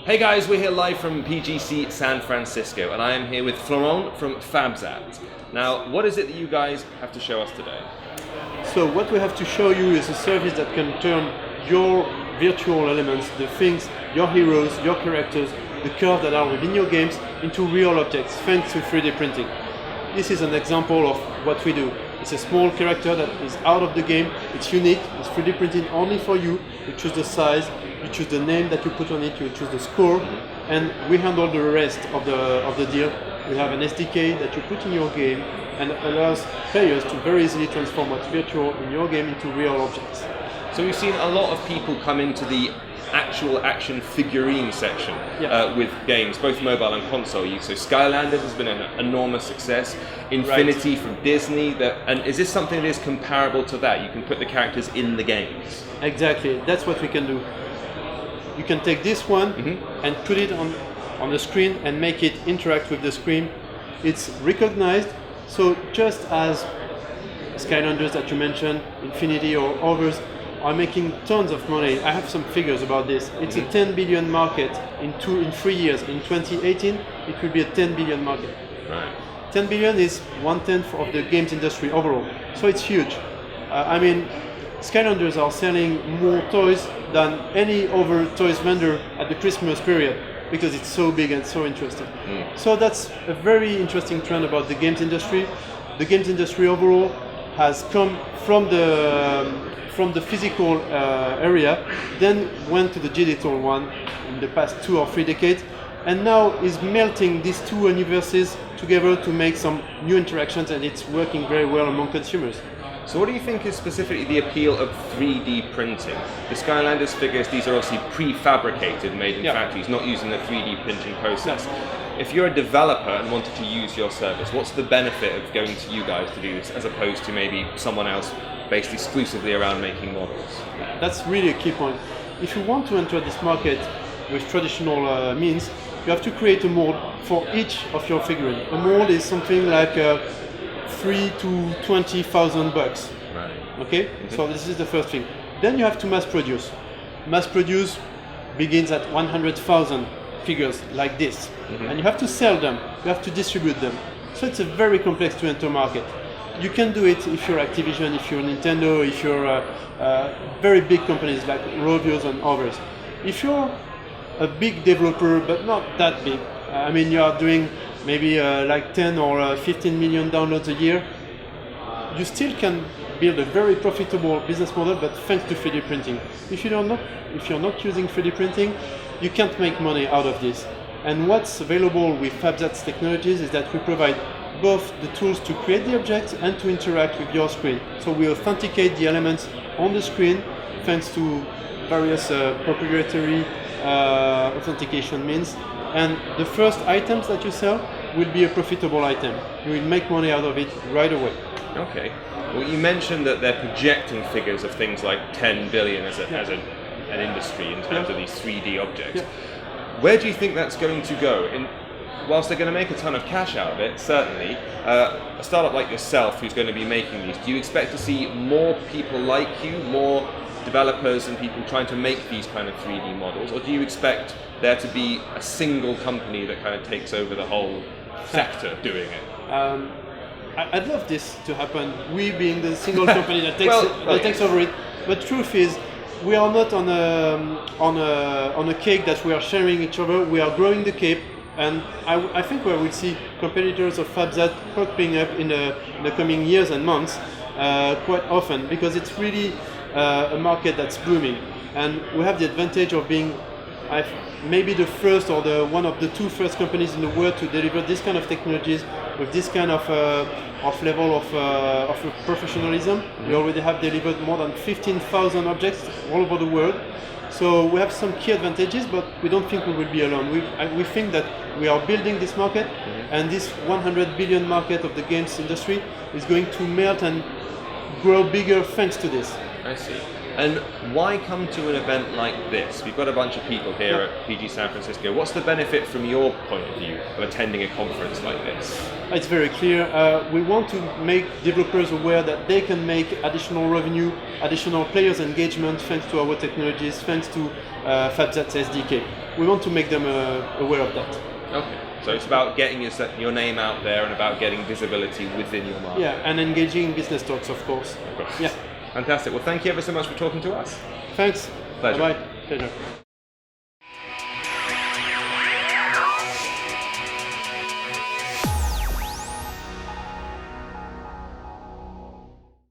Hey guys, we're here live from PGC San Francisco, and I am here with Florent from Fabzat. Now, what is it that you guys have to show us today? So what we have to show you is a service that can turn your virtual elements, the things, your heroes, your characters, the cars that are within your games, into real objects thanks to 3D printing. This is an example of what we do. It's a small character that is out of the game, it's unique, it's 3D printed only for you. You choose the size, you choose the name that you put on it, you choose the score, and we handle the rest of the deal. We have an SDK that you put in your game and allows players to very easily transform what's virtual in your game into real objects. So we've seen a lot of people come into the actual action figurine section with games, both mobile and console use. So Skylanders has been an enormous success. Infinity from Disney. And is this something that is comparable to that? You can put the characters in the games. Exactly. That's what we can do. You can take this one and put it on the screen and make it interact with the screen. It's recognized. So just as Skylanders that you mentioned, Infinity or others, are making tons of money. I have some figures about this. It's a 10 billion market in 3 years. In 2018, it will be a 10 billion market. Right. 10 billion is 1/10 of the games industry overall. So it's huge. Skylanders are selling more toys than any other toys vendor at the Christmas period because it's so big and so interesting. So that's a very interesting trend about the games industry. The games industry overall has come from the physical area, then went to the digital one in the past 2 or 3 decades, and now is melting these two universes together to make some new interactions, and it's working very well among consumers. So what do you think is specifically the appeal of 3D printing? The Skylanders figures, these are obviously prefabricated, made in factories, not using the 3D printing process. If you're a developer and wanted to use your service, what's the benefit of going to you guys to do this as opposed to maybe someone else based exclusively around making models? That's really a key point. If you want to enter this market with traditional means, you have to create a mold for each of your figurines. A mold is something like $3,000 to $20,000. Right. Okay? So this is the first thing. Then you have to mass produce. Mass produce begins at 100,000 figures like this. And you have to sell them, you have to distribute them. So it's a very complex to enter market. You can do it if you're Activision, if you're Nintendo, if you're very big companies like Rovios and others. If you're a big developer, but not that big, you are doing maybe like 10 or 15 million downloads a year, you still can build a very profitable business model, but thanks to 3D printing. If you're not using 3D printing, you can't make money out of this. And what's available with Fabzat's technologies is that we provide both the tools to create the objects and to interact with your screen. So we authenticate the elements on the screen thanks to various proprietary authentication means. And the first items that you sell will be a profitable item. You will make money out of it right away. Okay. Well, you mentioned that they're projecting figures of things like 10 billion as an industry in terms of these 3D objects. Where do you think that's going to go? Whilst they're going to make a ton of cash out of it, certainly, a startup like yourself who's going to be making these, do you expect to see more people like you, more developers and people trying to make these kind of 3D models, or do you expect there to be a single company that kind of takes over the whole sector doing it? I'd love this to happen, we being the single company that takes over it, but truth is, we are not on a cake that we are sharing each other, we are growing the cake. And I think we will see competitors of Fabzat popping up in the coming years and months quite often, because it's really a market that's booming. And we have the advantage of being maybe the first or one of the 2 first companies in the world to deliver this kind of technologies with this kind of level of professionalism. We already have delivered more than 15,000 objects all over the world. So we have some key advantages, but we don't think we will be alone. We think that we are building this market, and this 100 billion market of the games industry is going to melt and grow bigger thanks to this. I see. And why come to an event like this? We've got a bunch of people here at PG San Francisco. What's the benefit from your point of view of attending a conference like this? It's very clear. We want to make developers aware that they can make additional revenue, additional players engagement thanks to our technologies, thanks to Fabzat's SDK. we want to make them aware of that. Okay. So it's about getting your name out there and about getting visibility within your market. Yeah, and engaging business talks, of course. Of course. Yeah. Fantastic. Well, thank you ever so much for talking to us. Thanks. Pleasure. Bye-bye. Pleasure.